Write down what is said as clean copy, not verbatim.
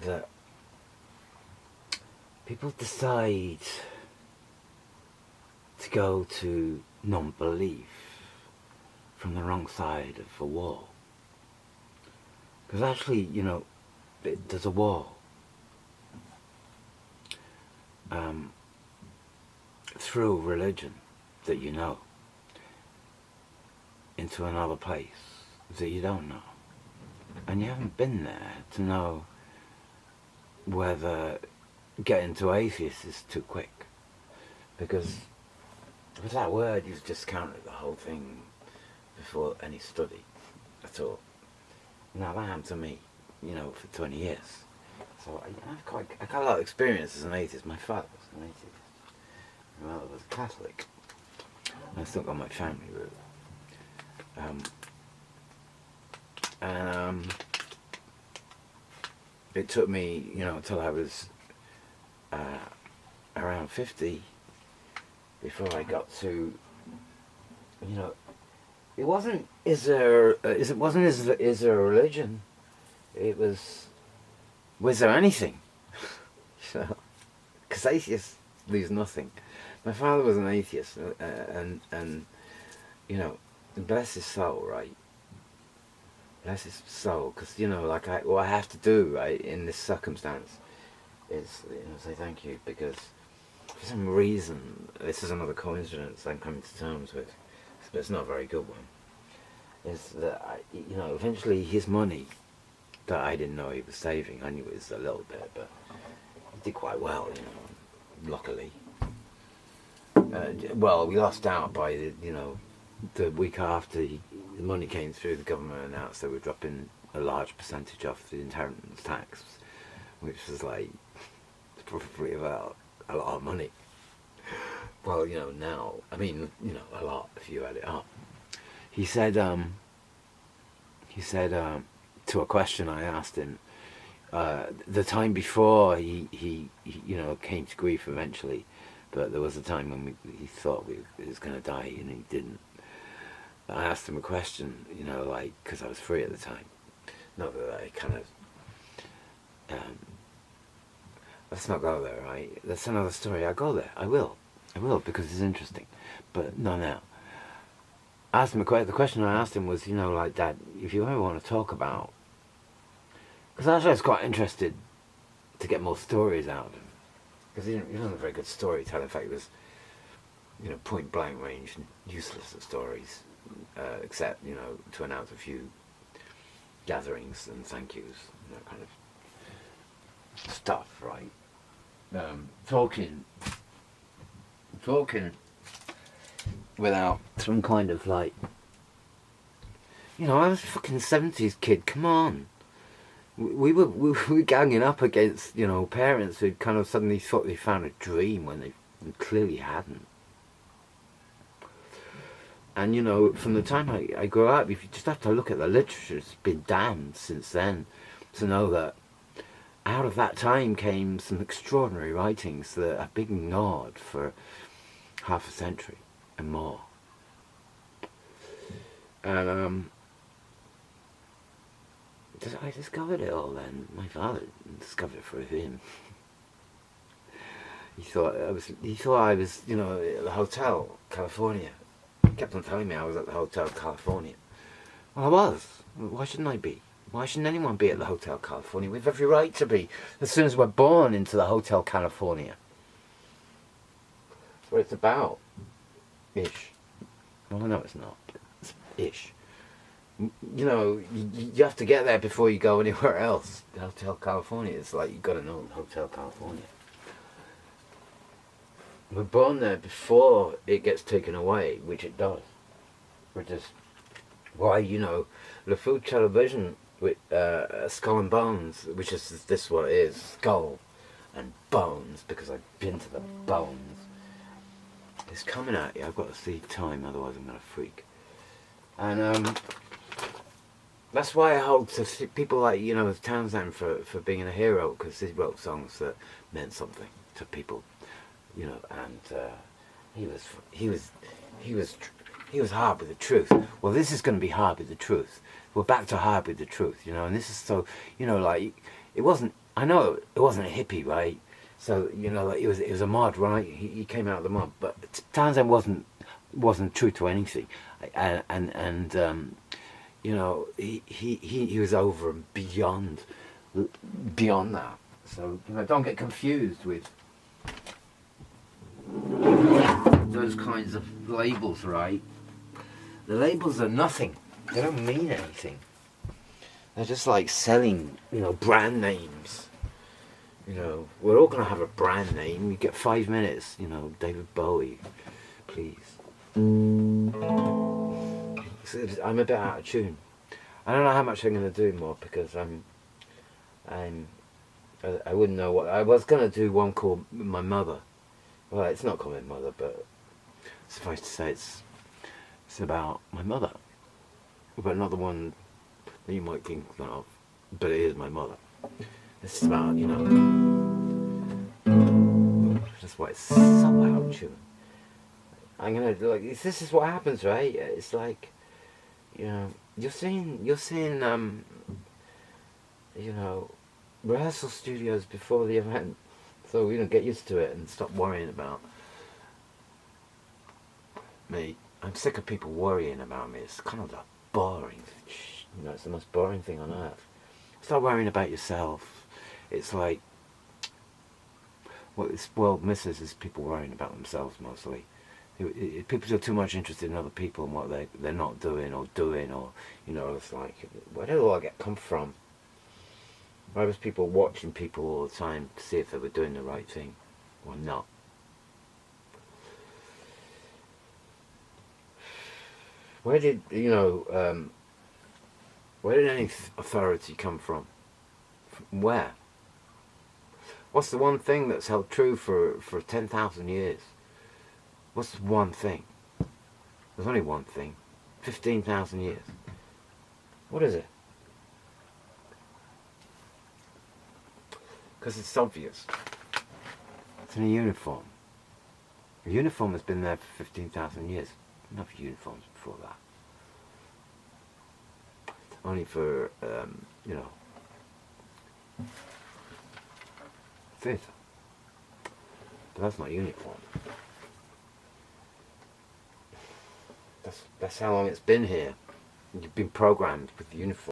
that people decide to go to non-belief from the wrong side of the wall. Because actually, you know, there's a wall through religion that you know into another place that you don't know. And you haven't been there to know whether getting to atheist is too quick. Because with that word, you've discounted the whole thing before any study at all. Now that happened to me, you know, for 20 years. So I got a lot of experience as an atheist. My father was an atheist. My mother was a Catholic. I still got my family root. It took me, you know, until I was around 50 before I got to, you know, it wasn't is there a religion? It was there anything? So, because atheists lose nothing. My father was an atheist, and you know, bless his soul, right? Bless his soul, because you know, like what I have to do, right, in this circumstance, is, you know, say thank you, because for some reason, this is another coincidence I'm coming to terms with, but it's not a very good one. Is that you know, eventually his money that I didn't know he was saving, I knew it was a little bit, but he did quite well, you know, luckily. Well, we lost out by the week after the money came through, the government announced they were dropping a large percentage off the inheritance tax, which was like probably about a lot of money. Well, you know, now, I mean, you know, a lot if you add it up. He said to a question I asked him, the time before he you know, came to grief eventually, but there was a time when he thought he was going to die and he didn't. I asked him a question, you know, like, because I was free at the time. Not that I kind of, let's not go there, right? That's another story. I go there. I will, because it's interesting. But not now. I asked him the question I asked him was, you know, like, Dad, if you ever want to talk about, because actually I was quite interested to get more stories out of him, because he wasn't a very good storyteller. In fact, he was, you know, point blank range, useless at stories, except, you know, to announce a few gatherings and thank yous, you know, kind of stuff, right? Talking without some kind of, like, you know, I was a fucking 70s kid, come on. We were ganging up against, you know, parents who kind of suddenly thought they found a dream when they clearly hadn't. And, you know, from the time I grew up, if you just have to look at the literature, it's been damned since then to know that out of that time came some extraordinary writings that have been ignored for half a century and more. And I discovered it all then. My father discovered it through him. He thought I was, you know, at the Hotel California. He kept on telling me I was at the Hotel California. Well, I was. Why shouldn't I be? Why shouldn't anyone be at the Hotel California? We have every right to be, as soon as we're born into the Hotel California. That's what it's about. Ish. Well, no, it's not. It's ish. You know, you have to get there before you go anywhere else. The Hotel California is like, you've got to know Hotel California. We're born there before it gets taken away, which it does. Which is why, you know, LeFu television with Skull and Bones, which is this what it is, Skull and Bones, because I've been to the bones. It's coming at you. I've got to see time, otherwise I'm going to freak. And that's why I hold to people like, you know, Townsend for being a hero, because he wrote songs that meant something to people, you know. And he was hard with the truth. Well, this is going to be hard with the truth. We're back to hard with the truth, you know. And this is so, you know, like, it wasn't I know it wasn't a hippie, right? So you know, like, it was a mod, right? He came out of the mod, but Townsend wasn't true to anything, and you know, he was over and beyond that. So you know, don't get confused with those kinds of labels, right? The labels are nothing. They don't mean anything. They're just like selling, you know, brand names. You know, we're all going to have a brand name. You get 5 minutes, you know, David Bowie, please. I'm a bit out of tune. I don't know how much I'm going to do more because I wouldn't know what. I was going to do one called My Mother. Well, it's not called My Mother, but suffice to say it's about my mother. But not the one that you might think of, but it is my mother. This is about, you know, that's why it's so out of tune. I'm gonna do like this is what happens, right? It's like, you know, you're seeing you know, rehearsal studios before the event, so you know, get used to it and stop worrying about me. I'm sick of people worrying about me. It's kind of like boring. You know, it's the most boring thing on earth. Stop worrying about yourself. It's like what this world misses is people worrying about themselves mostly. People are too much interested in other people and what they're not doing, or you know, it's like, where did all that come from? Why was people watching people all the time to see if they were doing the right thing or not? Where did, you know, where did any authority come from? Where? What's the one thing that's held true for 10,000 years? What's the one thing? There's only one thing. 15,000 years. What is it? Because it's obvious. It's in a uniform. A uniform has been there for 15,000 years. Enough uniforms before that. Only for, you know, theatre. But that's not uniform. That's how long it's been here. You've been programmed with uniform.